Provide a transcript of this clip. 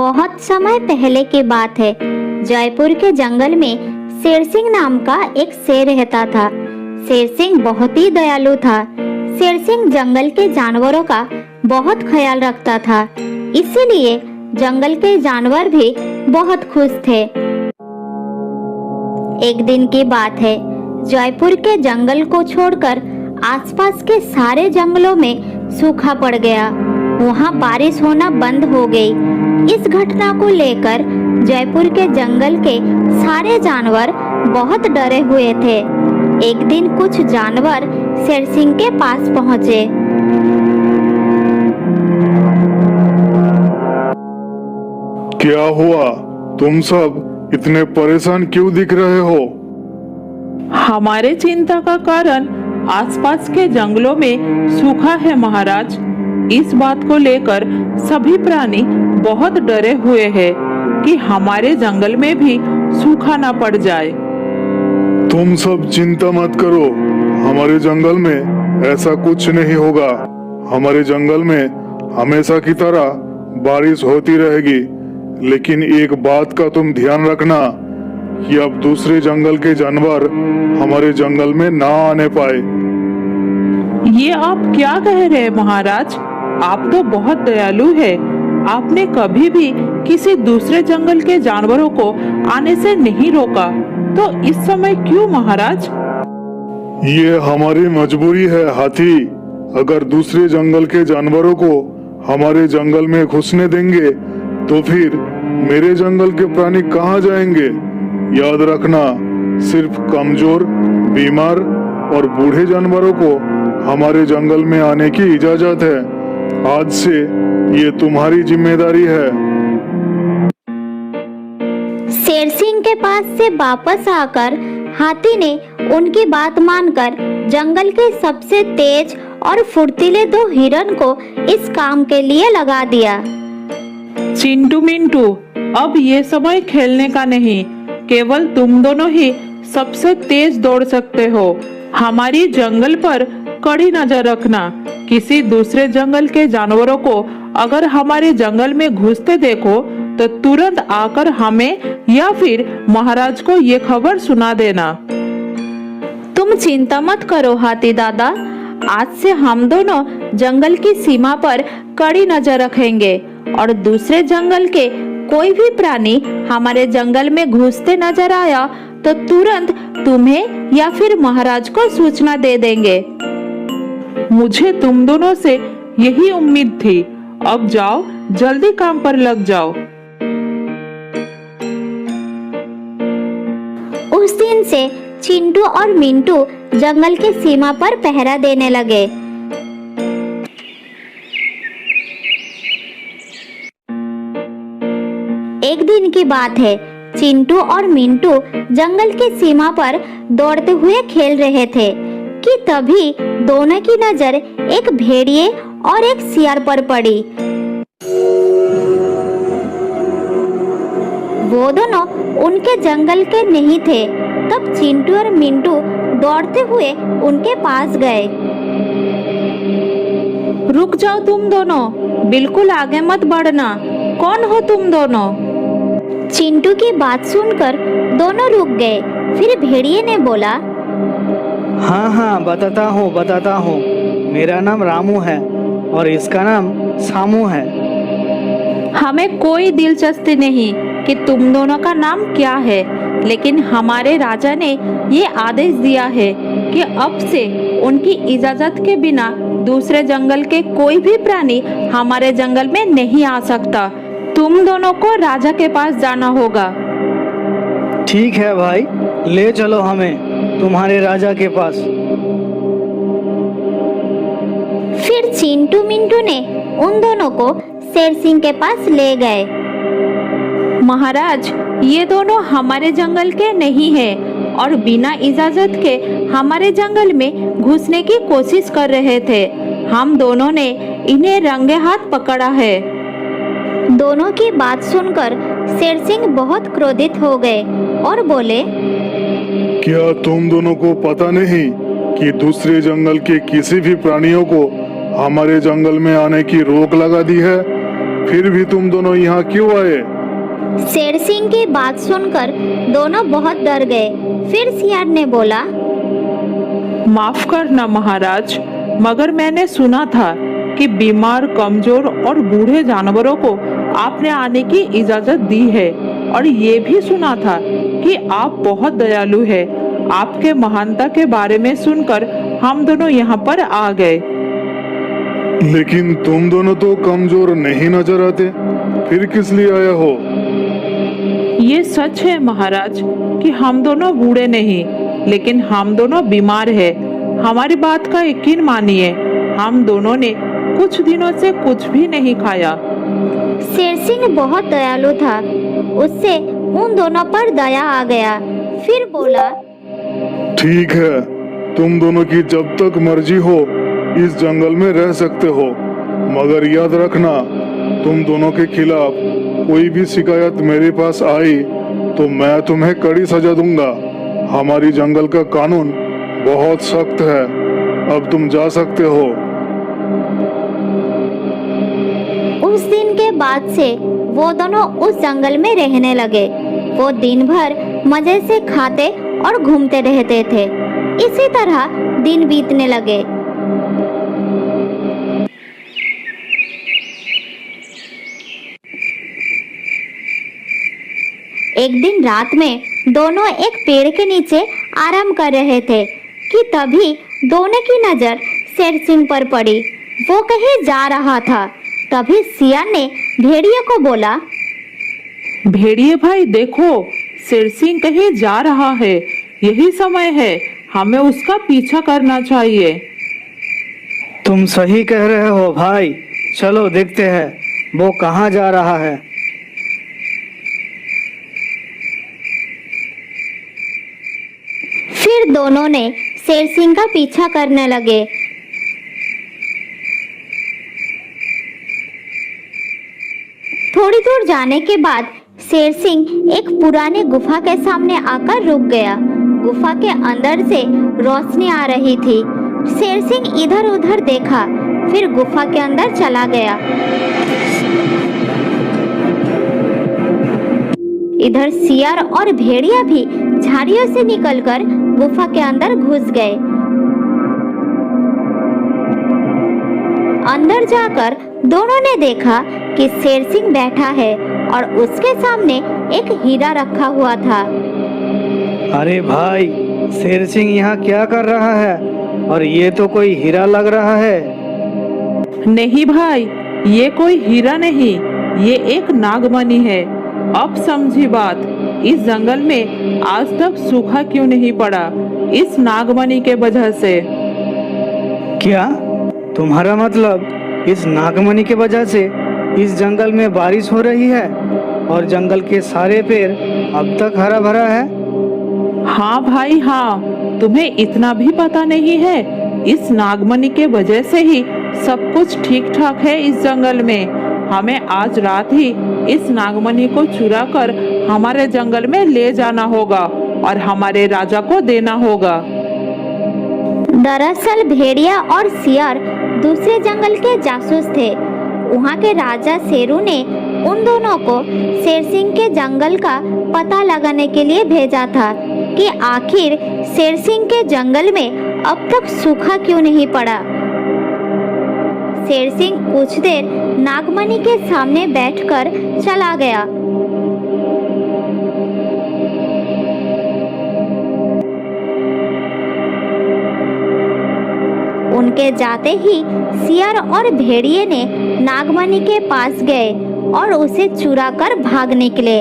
बहुत समय पहले की बात है। जयपुर के जंगल में शेर सिंह नाम का एक शेर रहता था। शेर सिंह बहुत ही दयालु था। शेर सिंह जंगल के जानवरों का बहुत ख्याल रखता था, इसीलिए जंगल के जानवर भी बहुत खुश थे। एक दिन की बात है, जयपुर के जंगल को छोड़कर आसपास के सारे जंगलों में सूखा पड़ गया। वहाँ बारिश होना बंद हो गई। इस घटना को लेकर जयपुर के जंगल के सारे जानवर बहुत डरे हुए थे। एक दिन कुछ जानवर शेर सिंह के पास पहुँचे। क्या हुआ? तुम सब इतने परेशान क्यों दिख रहे हो? हमारे चिंता का कारण आसपास के जंगलों में सूखा है महाराज। इस बात को लेकर सभी प्राणी बहुत डरे हुए हैं कि हमारे जंगल में भी सूखा ना पड़ जाए। तुम सब चिंता मत करो, हमारे जंगल में ऐसा कुछ नहीं होगा। हमारे जंगल में हमेशा की तरह बारिश होती रहेगी, लेकिन एक बात का तुम ध्यान रखना कि अब दूसरे जंगल के जानवर हमारे जंगल में ना आने पाए। ये आप क्या कह रहे हैं महाराज? आप तो बहुत दयालु हैं। आपने कभी भी किसी दूसरे जंगल के जानवरों को आने से नहीं रोका, तो इस समय क्यों महाराज? ये हमारी मजबूरी है हाथी। अगर दूसरे जंगल के जानवरों को हमारे जंगल में घुसने देंगे तो फिर मेरे जंगल के प्राणी कहाँ जाएंगे? याद रखना, सिर्फ कमजोर, बीमार और बूढ़े जानवरों को हमारे जंगल में आने की इजाजत है। आज से ये तुम्हारी जिम्मेदारी है। शेर सिंह के पास से वापस आकर हाथी ने उनकी बात मानकर जंगल के सबसे तेज और फुर्तीले 2 हिरन को इस काम के लिए लगा दिया। चिंटू मिंटू, अब ये समय खेलने का नहीं, केवल तुम दोनों ही सबसे तेज दौड़ सकते हो। हमारी जंगल पर कड़ी नजर रखना। किसी दूसरे जंगल के जानवरों को अगर हमारे जंगल में घुसते देखो तो तुरंत आकर हमें या फिर महाराज को ये खबर सुना देना। तुम चिंता मत करो हाथी दादा, आज से हम दोनों जंगल की सीमा पर कड़ी नजर रखेंगे और दूसरे जंगल के कोई भी प्राणी हमारे जंगल में घुसते नजर आया तो तुरंत तुम्हें या फिर महाराज को सूचना दे देंगे। मुझे तुम दोनों से यही उम्मीद थी। अब जाओ, जल्दी काम पर लग जाओ। उस दिन से चिंटू और मिंटू जंगल की सीमा पर पहरा देने लगे। एक दिन की बात है, चिंटू और मिंटू जंगल की सीमा पर दौड़ते हुए खेल रहे थे कि तभी दोनों की नजर एक भेड़िए और एक सियार पर पड़ी। वो दोनों उनके जंगल के नहीं थे। तब चिंटू और मिंटू दौड़ते हुए उनके पास गए। रुक जाओ तुम दोनों, बिल्कुल आगे मत बढ़ना। कौन हो तुम दोनों? चिंटू की बात सुनकर दोनों रुक गए। फिर भेड़िए ने बोला, हाँ बताता हूँ। मेरा नाम रामू है और इसका नाम सामू है। हमें कोई दिलचस्पी नहीं कि तुम दोनों का नाम क्या है, लेकिन हमारे राजा ने ये आदेश दिया है कि अब से उनकी इजाजत के बिना दूसरे जंगल के कोई भी प्राणी हमारे जंगल में नहीं आ सकता। तुम दोनों को राजा के पास जाना होगा। ठीक है भाई, ले चलो हमें तुम्हारे राजा के पास। फिर चिंटू मिंटू ने उन दोनों को शेर सिंह के पास ले गए। महाराज, ये दोनों हमारे जंगल के नहीं हैं और बिना इजाजत के हमारे जंगल में घुसने की कोशिश कर रहे थे। हम दोनों ने इन्हें रंगे हाथ पकड़ा है। दोनों की बात सुनकर शेर सिंह बहुत क्रोधित हो गए और बोले, क्या तुम दोनों को पता नहीं कि दूसरे जंगल के किसी भी प्राणियों को हमारे जंगल में आने की रोक लगा दी है? फिर भी तुम दोनों यहाँ क्यों आए? शेर सिंह की बात सुनकर दोनों बहुत डर गए। फिर सियार ने बोला, माफ करना महाराज, मगर मैंने सुना था कि बीमार, कमजोर और बूढ़े जानवरों को आपने आने की इजाजत दी है, और ये भी सुना था कि आप बहुत दयालु हैं। आपके महानता के बारे में सुनकर हम दोनों यहाँ पर आ गए। लेकिन तुम दोनों तो कमजोर नहीं नजर आते, फिर किस लिए आए हो? ये सच है महाराज कि हम दोनों बूढ़े नहीं, लेकिन हम दोनों बीमार हैं। हमारी बात का यकीन मानिए, हम दोनों ने कुछ दिनों से कुछ भी नहीं खाया। शेर सिंह बहुत दयालु था, उससे उन दोनों पर दया आ गया। फिर बोला, ठीक है, तुम दोनों की जब तक मर्जी हो इस जंगल में रह सकते हो, मगर याद रखना, तुम दोनों के खिलाफ कोई भी शिकायत मेरे पास आई तो मैं तुम्हें कड़ी सजा दूंगा। हमारी जंगल का कानून बहुत सख्त है। अब तुम जा सकते हो। उस दिन के बाद से वो दोनों उस जंगल में रहने लगे। वो दिन भर मजे से खाते और घूमते रहते थे। इसी तरह दिन बीतने लगे। एक दिन रात में दोनों एक पेड़ के नीचे आराम कर रहे थे कि तभी दोनों की नजर शेर सिंह पर पड़ी। वो कहीं जा रहा था। तभी सियार ने भेड़िए को बोला, भेड़िए भाई देखो, शेर सिंह कहीं जा रहा है। यही समय है, हमें उसका पीछा करना चाहिए। तुम सही कह रहे हो भाई, चलो देखते हैं वो कहाँ जा रहा है। फिर दोनों ने शेर सिंह का पीछा करने लगे। थोड़ी दूर जाने के बाद शेर सिंह एक पुराने गुफा के सामने आकर रुक गया। गुफा के अंदर से रोशनी आ रही थी। शेर सिंह इधर उधर देखा, फिर गुफा के अंदर चला गया। इधर सियार और भेड़िया भी झाड़ियों से निकलकर गुफा के अंदर घुस गए। अंदर जाकर दोनों ने देखा कि शेर सिंह बैठा है और उसके सामने एक हीरा रखा हुआ था। अरे भाई, शेर सिंह यहाँ क्या कर रहा है? और ये तो कोई हीरा लग रहा है। नहीं भाई, ये कोई हीरा नहीं, ये एक नागमणि है। अब समझी बात, इस जंगल में आज तक सूखा क्यों नहीं पड़ा? इस नागमणि के वजह से। क्या तुम्हारा मतलब इस नागमणि के वजह से इस जंगल में बारिश हो रही है और जंगल के सारे पेड़ अब तक हरा भरा है? हाँ भाई हाँ, तुम्हें इतना भी पता नहीं है? इस नागमणि के वजह से ही सब कुछ ठीक ठाक है इस जंगल में। हमें आज रात ही इस नागमणि को चुरा कर हमारे जंगल में ले जाना होगा और हमारे राजा को देना होगा। दरअसल भेड़िया और सियार दूसरे जंगल के जासूस थे। वहाँ के राजा शेरू ने उन दोनों को शेर सिंह के जंगल का पता लगाने के लिए भेजा था कि आखिर शेर सिंह के जंगल में अब तक सूखा क्यों नहीं पड़ा। शेर सिंह कुछ देर नागमणि के सामने बैठकर चला गया। उनके जाते ही सियार और भेड़िए ने नागमणि के पास गए और उसे चुरा कर भाग निकले।